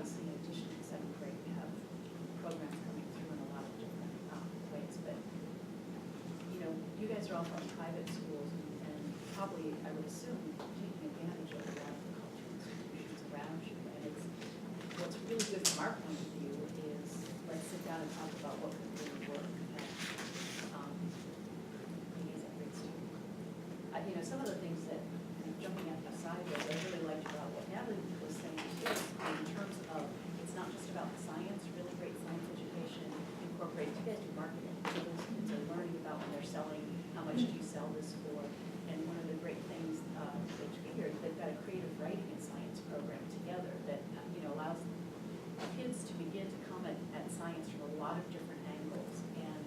obviously in addition to seventh grade, we have programs coming through in a lot of different ways, but you guys are all from private schools and probably, I would assume, taking advantage of a lot of the cultural institutions around you. And it's what's really good from our point of view is let's sit down and talk about what could really work at grade student. Some of the things that, jumping aside there, I really liked about what Natalie was saying is in terms of it's not just about the science, really great science education incorporated to marketing. So those kids are learning about when they're selling, how much do you sell this for? And one of the great things that you hear is they've got a creative writing and science program together that allows kids to begin to come at science from a lot of different angles. And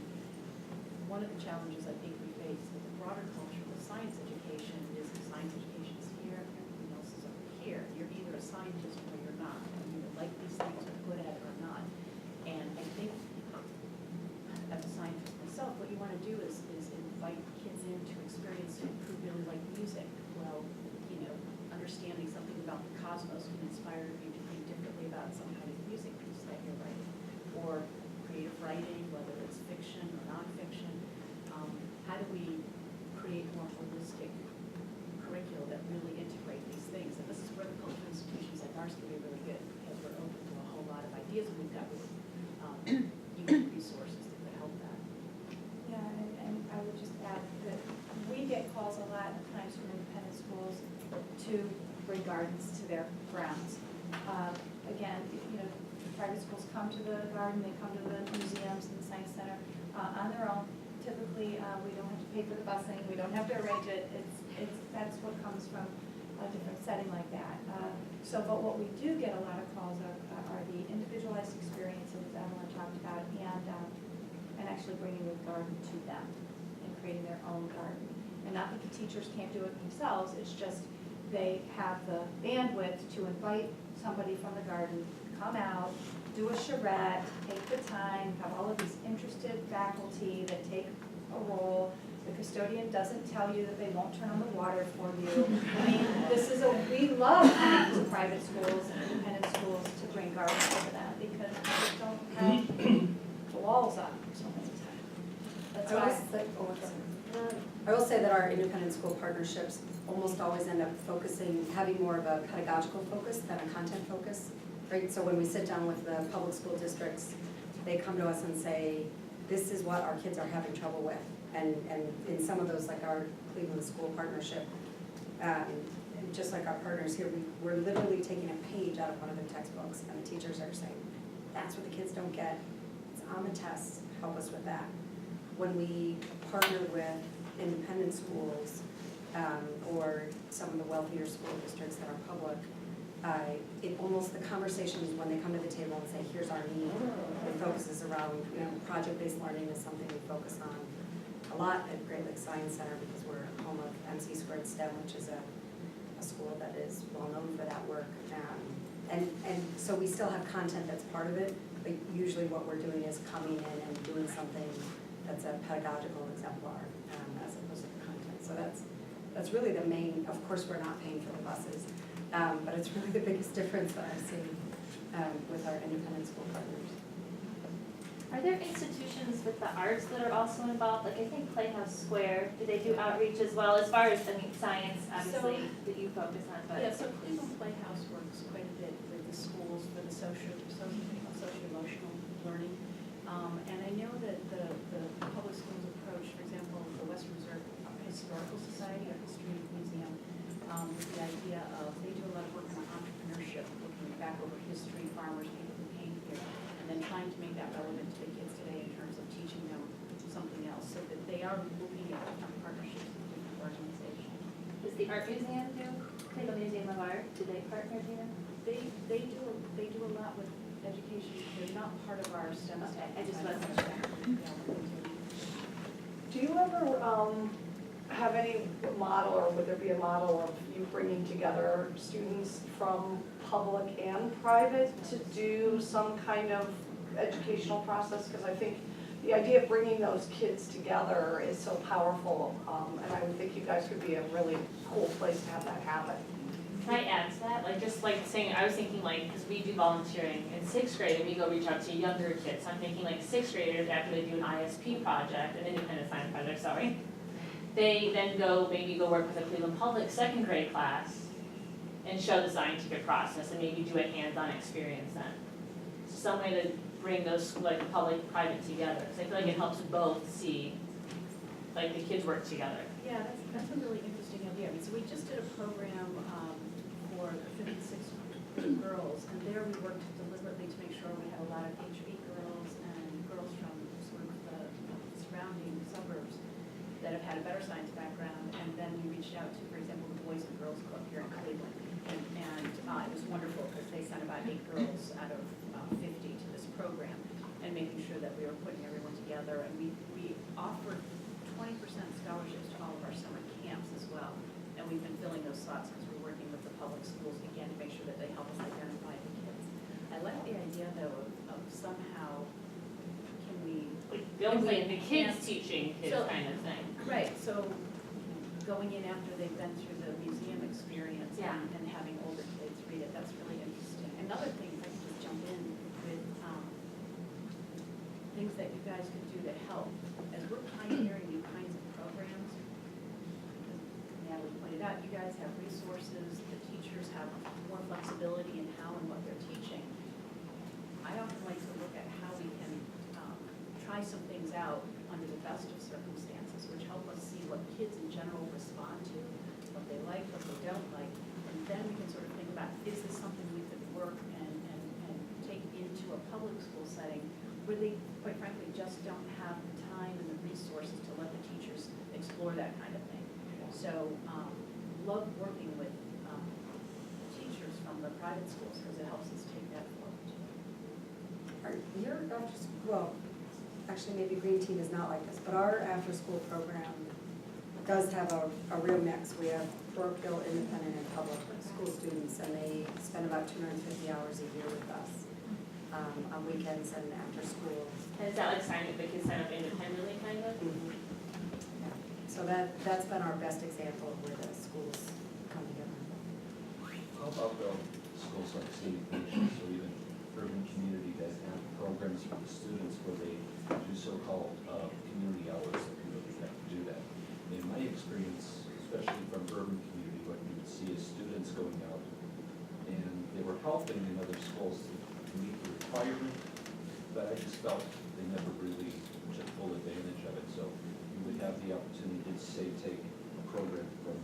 one of the challenges I think we face with the broader culture of science education is the science education is here and everything else is over here. You're either a scientist or you're not. You either like these things or good at it or not. And I think as a scientist myself, what you want to do is invite kids in to experience who really like music. Well, understanding something about the cosmos can inspire you to think differently about some kind of music piece that you're writing. Or creative writing, whether it's fiction or nonfiction. How do we create more holistic curriculum that really integrate these things? And this is where the cultural institutions like ours can be really good because we're open to a whole lot of ideas and we've got really unique resources that could help that. Yeah, and I would just add that we get calls a lot of times from independent schools to bring gardens to their grounds. Again, private schools come to the garden, they come to the museums and the science center on their own. Typically, we don't have to pay for the busing, we don't have to arrange it. That's what comes from a different setting like that. But what we do get a lot of calls are the individualized experiences Evelyn talked about, and actually bringing the garden to them and creating their own garden. And not that the teachers can't do it themselves, it's just they have the bandwidth to invite somebody from the garden, come out, do a charrette, take the time, have all of these interested faculty that take a role. The custodian doesn't tell you that they won't turn on the water for you. I mean, we love coming to private schools and independent schools to bring gardens to them because they don't have the walls up so many times. That's why. I will say that our independent school partnerships almost always end up having more of a pedagogical focus than a content focus. Right? So when we sit down with the public school districts, they come to us and say, this is what our kids are having trouble with. And in some of those, like our Cleveland School Partnership, and just like our partners here, we're literally taking a page out of one of their textbooks, and the teachers are saying, that's what the kids don't get. It's on the tests, help us with that. When we partner with independent schools, or some of the wealthier school districts that are public, the conversations when they come to the table and say, here's our need, it focuses around, project-based learning is something we focus on a lot at Great Lakes Science Center because we're home of MC Squared STEM, which is a school that is well known for that work. And so we still have content that's part of it, but usually what we're doing is coming in and doing something that's a pedagogical exemplar as opposed to the content. So that's really the main, of course we're not paying for the buses, but it's really the biggest difference that I've seen with our independent school partners. Are there institutions with the arts that are also involved? Like I think Playhouse Square, do they do outreach as well? As far as, science, obviously, that you focus on, but. Yeah, so Cleveland Playhouse works quite a bit with the schools for the social-emotional learning. And I know that the public schools approach, for example, the Western Reserve Historical Society, or History Museum, with the idea of, they do a lot of work on entrepreneurship, looking back over history, farmers, people who came here, and then trying to make that relevant to the kids today in terms of teaching them something else, so that they are looking at different partnerships with different organizations. Does the Art Museum do? Cleveland Museum of Art, do they partner here? They do a lot with education. They're not part of our STEM. Okay, I just wasn't sure. Do you ever have any model, or would there be a model of you bringing together students from public and private to do some kind of educational process? Because I think the idea of bringing those kids together is so powerful, and I would think you guys could be a really cool place to have that happen. Can I add to that? Like, just like saying, I was thinking like, because we do volunteering in sixth grade and we go reach out to younger kids. So I'm thinking like sixth graders, after they do an ISP project, an independent science project, sorry, they then maybe go work with a Cleveland Public second grade class and show the scientific process and maybe do a hands-on experience then. Some way to bring those, like the public and private together, because I feel like it helps both see, like the kids work together. Yeah, that's a really interesting idea. I mean, so we just did a program for the fifth and sixth grade girls, and there we worked deliberately to make sure we had a lot of HB girls and girls from sort of the surrounding suburbs that have had a better science background, and then we reached out to, for example, the Boys and Girls Club here in Cleveland. And it was wonderful because they sent about 8 girls out of 50 to this program, and making sure that we were putting everyone together. And we offered 20% scholarships to all of our summer camps as well. And we've been filling those slots because we're working with the public schools again to make sure that they help us identify the kids. I like the idea though of somehow, can we, Like, building like the kids enhance- teaching kids So- kind of thing. right, so going in after they've been through the museum experience Yeah. and having older kids read it, that's really interesting. Another thing, if I can just jump in with things that you guys could do to help, as we're pioneering new kinds of programs, as Natalie pointed out, you guys have resources, the teachers have more flexibility in how and what they're teaching. I often like to look at how we can try some things out under the best of circumstances, which help us see what kids in general respond to, what they like, what they don't like, and then we can sort of think about, is this something we could work and take into a public school setting where they, quite frankly, just don't have the time and the resources to let the teachers explore that kind of thing. So, love working with teachers from the private schools because it helps us take that forward too. Your after, well, actually maybe Green Team is not like this, but our after-school program does have a real mix. We have parochial, independent, and public school students, and they spend about 250 hours a year with us on weekends and after school. And is that like the kids sign up independently kind of? Yeah. So that's been our best example of where the schools come together. How about the schools like City Nations or even urban community that have programs for the students where they do so-called community hours that can really have to do that? In my experience, especially from urban community, what you would see is students going out and they were helping in other schools to meet the requirement, but I just felt they never really took full advantage of it. So you would have the opportunity to say, take a program from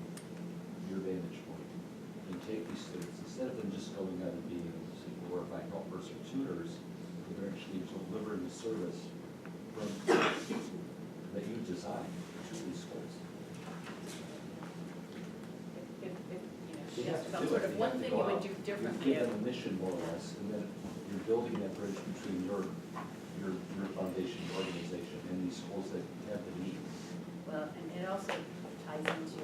your vantage point and take these students, instead of them just going out and being, say, 4 or 5 helpers or tutors, they're actually delivering the service from that you designed to these schools. If You have to some do sort it. of You one have to thing go you would out. do differently. You give them a mission more or less, and then you're building that bridge between your foundation, your organization, and these schools that have the needs. Well, and it also ties into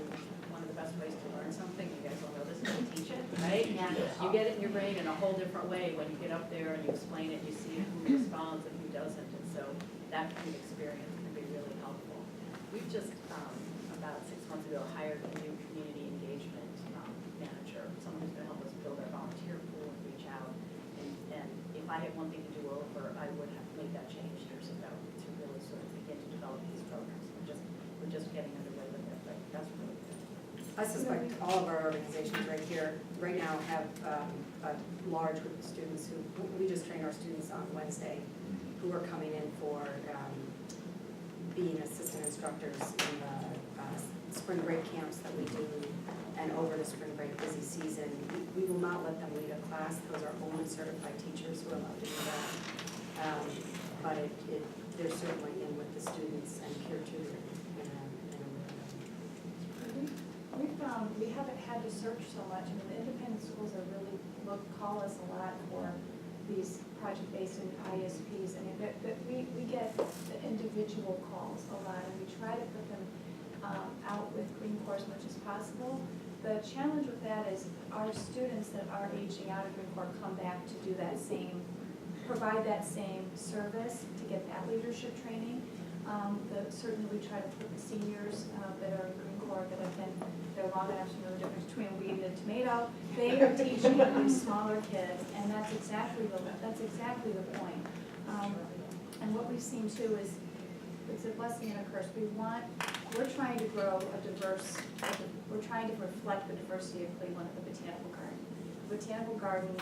one of the best ways to learn something, you guys all know this, is to teach it, right? Yeah. Yes. You get it in your brain in a whole different way when you get up there and you explain it, you see who responds and who doesn't, and so that kind of experience can be really helpful. We've just, about 6 months ago, hired a new community engagement manager, someone who's gonna help us build our volunteer pool and reach out. And if I had one thing to do over, I would have made that change years ago to really sort of begin to develop these programs. We're just getting underway with it, but that's really good. I suspect all of our organizations right here, right now, have a large group of students who, we just train our students on Wednesday, who are coming in for being assistant instructors in the spring break camps that we do, and over the spring break busy season. We will not let them lead a class. Those are only certified teachers who are allowed to do that. But they're certainly in with the students and peer tutoring in a way. We found, we haven't had to search so much. I mean, the independent schools are really, call us a lot for these project-based and ISPs. I mean, but we get the individual calls a lot, and we try to put them out with Green Corps as much as possible. The challenge with that is our students that are aging out of Green Corps come back to do that same, provide that same service to get that leadership training. Certainly we try to put the seniors that are in Green Corps that have been there long enough to know the difference between a weed and a tomato. They are teaching these smaller kids, and that's exactly the point. And what we've seen too is, it's a blessing and a curse. We're trying to grow we're trying to reflect the diversity of Cleveland at the Botanical Garden. The Botanical Garden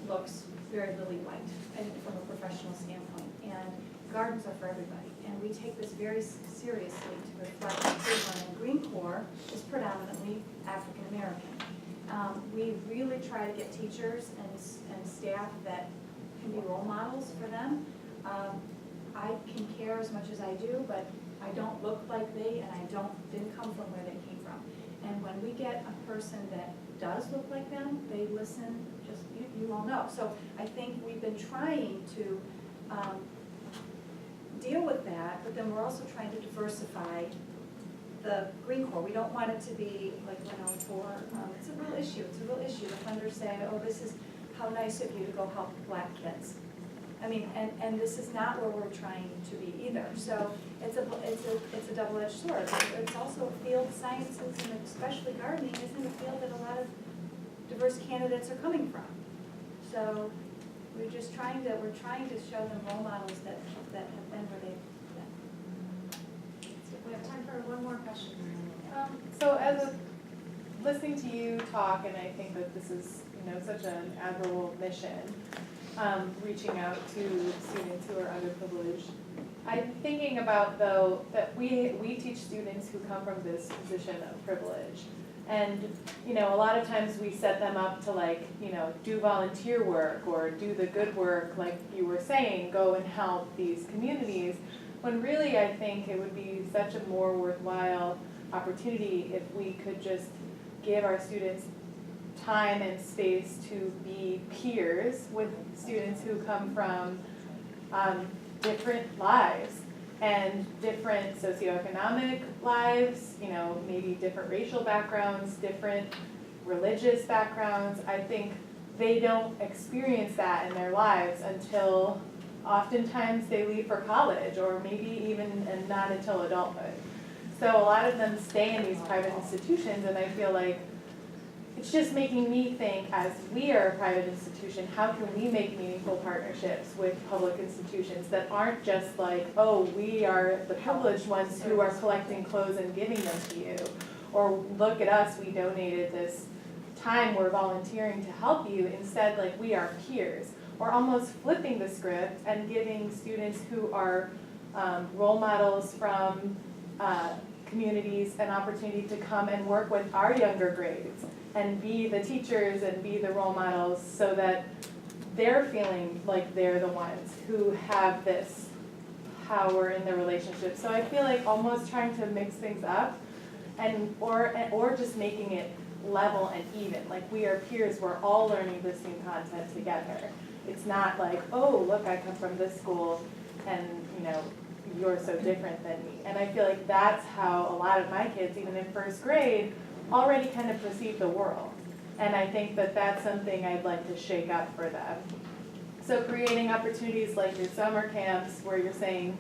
looks very lily white and from a professional standpoint, and gardens are for everybody. And we take this very seriously to reflect that Cleveland, and Green Corps is predominantly African American. We really try to get teachers and staff that can be role models for them. I can care as much as I do, but I don't look like they, and I didn't come from where they came from. And when we get a person that does look like them, they listen, just, you all know. So I think we've been trying to deal with that, but then we're also trying to diversify the Green Corps. We don't want it to be like, it's a real issue. It's a real issue. The funders say, oh, this is how nice of you to go help black kids. I mean, and this is not where we're trying to be either. So it's a double-edged sword. It's also a field, sciences, and especially gardening isn't a field that a lot of diverse candidates are coming from. So we're trying to show them role models that have been where they've been. We have time for one more question. So listening to you talk, and I think that this is, such an admirable mission, reaching out to students who are underprivileged. I'm thinking about, though, that we teach students who come from this position of privilege. And, a lot of times we set them up to do volunteer work or do the good work, like you were saying, go and help these communities, when really I think it would be such a more worthwhile opportunity if we could just give our students time and space to be peers with students who come from different lives and different socioeconomic lives, maybe different racial backgrounds, different religious backgrounds. I think they don't experience that in their lives until oftentimes they leave for college, or maybe even and not until adulthood. So a lot of them stay in these private institutions, and I feel like it's just making me think, as we are a private institution, how can we make meaningful partnerships with public institutions that aren't just like, oh, we are the privileged ones who are collecting clothes and giving them to you, or look at us, we donated this time, we're volunteering to help you. Instead, like, we are peers, or almost flipping the script and giving students who are role models from communities an opportunity to come and work with our younger grades and be the teachers and be the role models, so that they're feeling like they're the ones who have this power in the relationship. So I feel like almost trying to mix things up, and or just making it level and even. Like, we are peers, we're all learning this new content together. It's not like, oh, look, I come from this school and you're so different than me. And I feel like that's how a lot of my kids, even in first grade, already kind of perceive the world. And I think that that's something I'd like to shake up for them. So creating opportunities like your summer camps, where you're saying,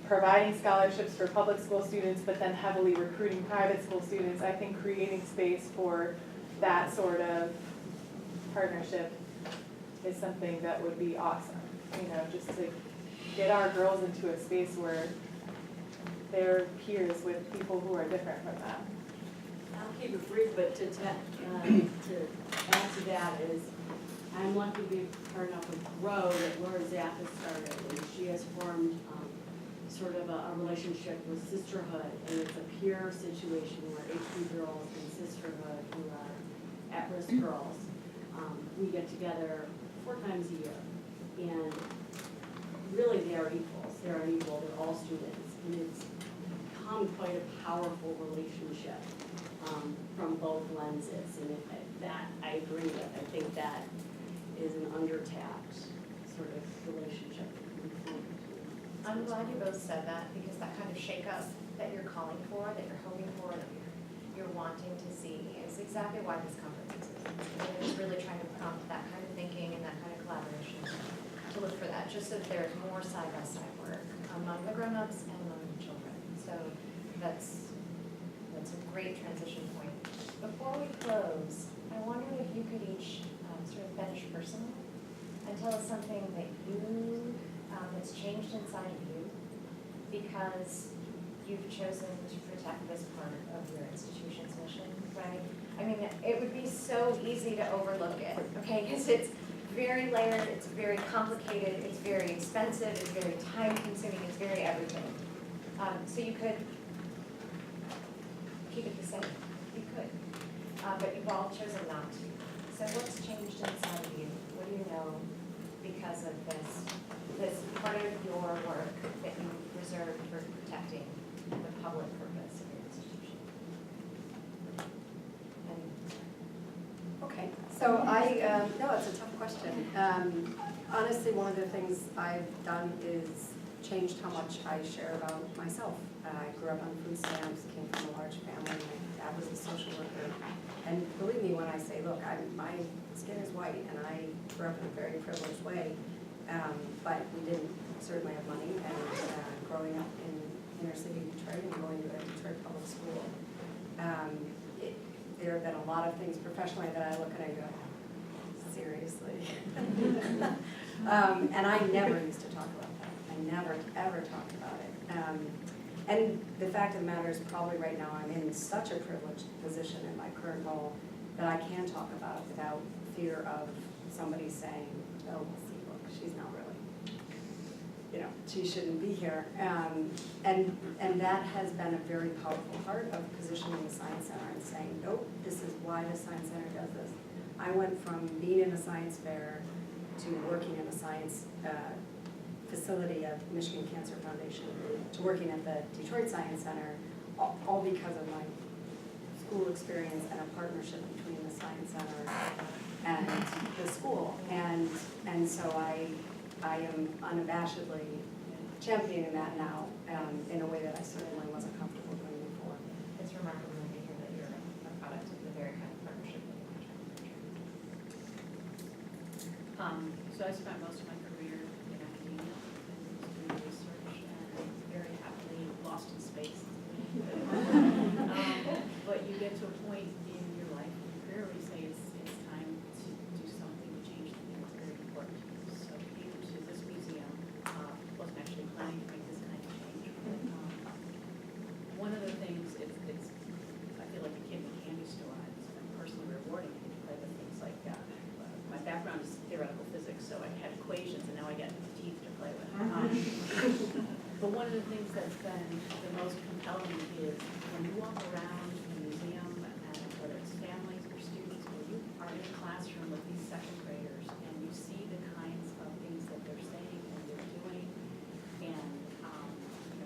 providing scholarships for public school students, but then heavily recruiting private school students, I think creating space for that sort of partnership is something that would be awesome. Just to get our girls into a space where they're peers with people who are different from them. I'll keep it brief, but to add to that is, I'm lucky to be part enough of GROW that Laura Zapp has started, and she has formed sort of a relationship with sisterhood, and it's a peer situation where HB girls and sisterhood, who are at-risk girls, we get together 4 times a year, and really they are equals. They are equal, they're all students, and it's become quite a powerful relationship from both lenses, and that I agree with. I think that is an undertapped sort of relationship. I'm glad you both said that, because that kind of shake-up that you're calling for, that you're hoping for, that you're wanting to see is exactly why this conference exists. And it's really trying to prompt that kind of thinking and that kind of collaboration to look for that, just so that there's more side-by-side work among among the grown-ups and among the children. So that's a great transition point. Before we close, I wonder if you could each sort of bench personally and tell us something that you, that's changed inside of you because you've chosen to protect this part of your institution's mission, right? I mean, it would be so easy to overlook it, okay? Because it's very layered, it's very complicated, it's very expensive, it's very time-consuming, it's very everything. So you could keep it the same, you could, but you've all chosen not to. So what's changed inside of you? What do you know because of this part of your work that you reserved for protecting the public purpose of your institution? And Okay, so no, it's a tough question. Honestly, one of the things I've done is changed how much I share about myself. I grew up on food stamps, came from a large family, my dad was a social worker. And believe me when I say, look, my skin is white and I grew up in a very privileged way, but we didn't certainly have money. And growing up in inner city Detroit and going to a Detroit public school, there have been a lot of things professionally that I look at and go, seriously? And I never used to talk about that. I never, ever talked about it. And the fact of the matter is probably right now I'm in such a privileged position in my current role that I can talk about it without fear of somebody saying, oh, well, see, look, she's not really, she shouldn't be here. And that has been a very powerful part of positioning the Science Center and saying, nope, this is why the Science Center does this. I went from being in a science fair to working in a science facility of Michigan Cancer Foundation to working at the Detroit Science Center, all because of my school experience and a partnership between the Science Center and the school. And so I am unabashedly championing that now in a way that I certainly wasn't comfortable doing before. it's remarkable to hear that you're a product of the very kind of partnership that you're trying to nurture. So I spent most of my career in academia and doing research and very happily lost in space. But you get to a point in your life, your career, where you say it's time to do something to change something that's very important to you. So came to this museum, wasn't actually planning to make this kind of change. One of the things, I feel like a kid in a candy store, and it's been personally rewarding to play with things like that. My background is theoretical physics, so I had equations, and now I get teeth to play with. But one of the things that's been the most compelling is when you walk around the museum, and whether it's families or students, or you are in a classroom with these second graders, and you see the kinds of things that they're saying and they're doing, and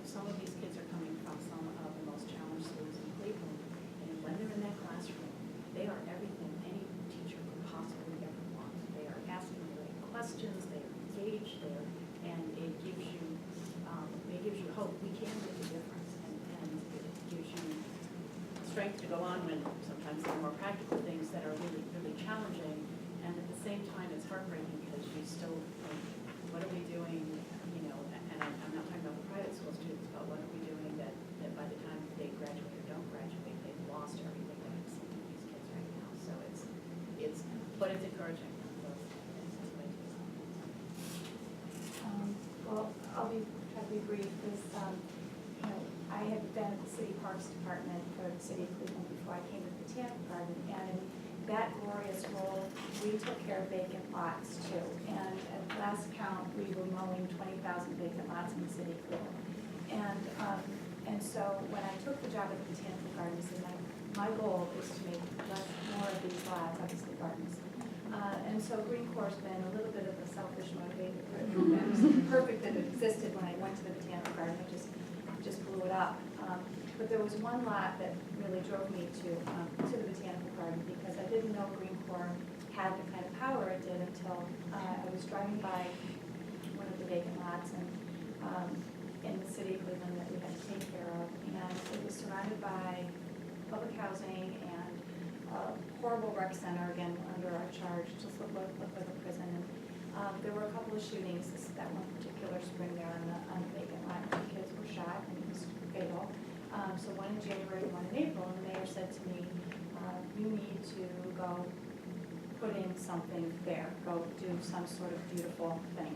some of these kids are coming from some of the most challenged schools in Cleveland, and when they're in that classroom, they are everything any teacher could possibly ever want. They are asking the right questions, they are engaged, and it gives you hope. We can make a difference, and it gives you strength to go on when sometimes there are more practical things that are really, really challenging, and at the same time, it's heartbreaking because you still think, what are we doing, and I'm not talking about the private school students, but what are we doing that by the time they graduate or don't graduate, they've lost everything that I'm seeing in these kids right now. So but it's encouraging. So it's way to Well, I'll try to be brief, because, I had been at the City Parks Department for the City of Cleveland before I came to the Botanic Garden, and in that glorious role, we took care of vacant lots too. And at last count, we were mowing 20,000 vacant lots in the City of Cleveland. And so when I took the job at the Botanical Gardens, and my goal is to make more of these lots, obviously gardens. And so Green Corps has been a little bit of a selfish motivator. It was perfect that it existed when I went to the Botanical Garden. I just blew it up. But there was one lot that really drove me to the Botanical Garden, because I didn't know Green Corps had the kind of power it did until I was driving by one of the vacant lots and in the city of Cleveland that we had to take care of. And it was surrounded by public housing and a horrible rec center, again, under our charge, just look like a prison. And there were a couple of shootings that one particular spring there on the vacant lot. January 1 in April, and the mayor said to me, you need to go put in something there, go do some sort of beautiful thing.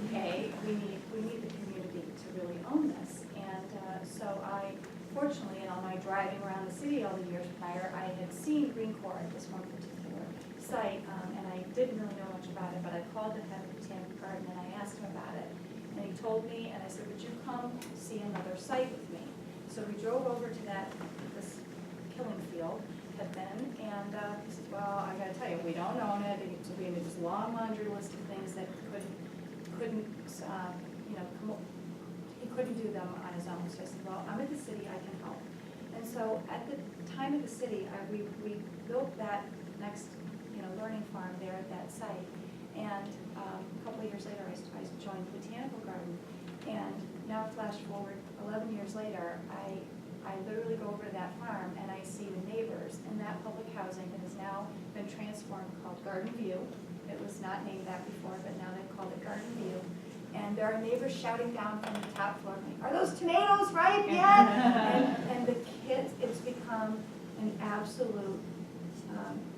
Okay, we need the community to really own this. And so I, fortunately, and on my driving around the city all the years prior, I had seen Green Corps at this one particular site, and I didn't really know much about it, but I called the head of the Botanical Garden and I asked him about it. And he told me, and I said, would you come see another site with me? So we drove over to this killing field had been, and he said, well, I gotta tell you, we don't own it. We had this long laundry list of things that couldn't he couldn't do them on his own. So I said, well, I'm at the city, I can help. And so at the time of the city, we built that next, learning farm there at that site. And a couple of years later, I joined the Botanical Garden. And now flash forward 11 years later, I literally go over to that farm and I see the neighbors in that public housing that has now been transformed, called Garden View. It was not named that before, but now they've called it Garden View. And there are neighbors shouting down from the top floor, are those tomatoes ripe yet? and the kids, it's become an absolute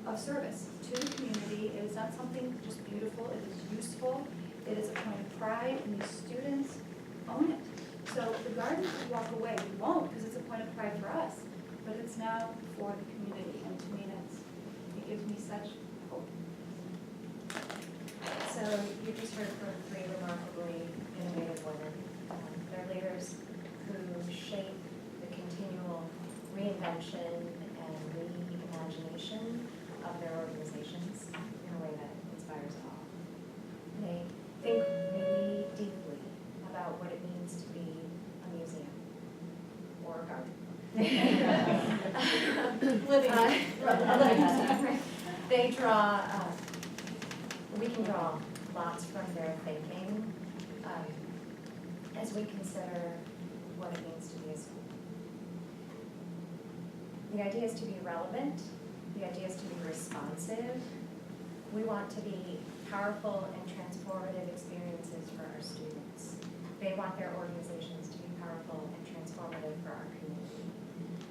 of service to the community. It is not something just beautiful, it is useful. It is a point of pride, and these students own it. So the garden could walk away, we won't, because it's a point of pride for us, but it's now for the community, and to me, it gives me such hope. So you just heard from three remarkably innovative women. They're leaders who shape the continual reinvention and reimagination of their organizations in a way that inspires awe. They think really deeply about what it means to be a museum or a garden. A living museum. They draw, we can draw lots from their thinking as we consider what it means to be a school. The idea is to be relevant. The idea is to be responsive. We want to be powerful and transformative experiences for our students. They want their organizations to be powerful and transformative for our community.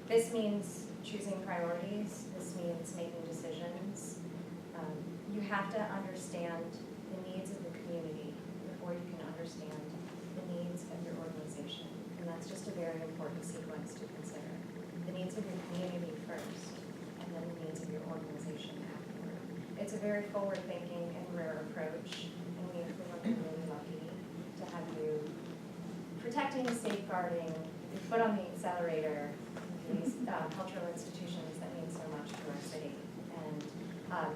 This means choosing priorities. This means making decisions. You have to understand the needs of the community before you can understand the needs of your organization. And that's just a very important sequence to consider. The needs of your community first, and then the needs of your organization afterward. It's a very forward-thinking and rare approach, and we have been really lucky to have you protecting, safeguarding, your foot on the accelerator, these cultural institutions that mean so much to our city. And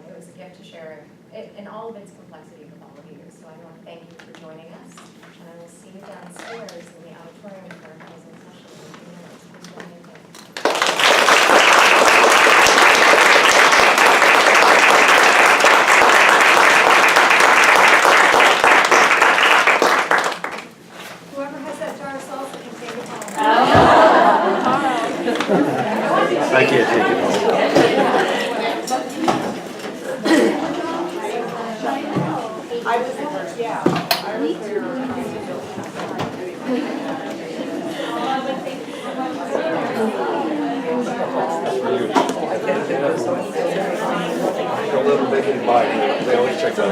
it was a gift to share it in all of its complexity with all of you. So I want to thank you for joining us, and I will see you downstairs in the auditorium for our closing session in a few minutes. Please join me there. Whoever has that jar of salsa can take it home. I can't take it home. I was, yeah, I was there. A little bit in body. They always check that.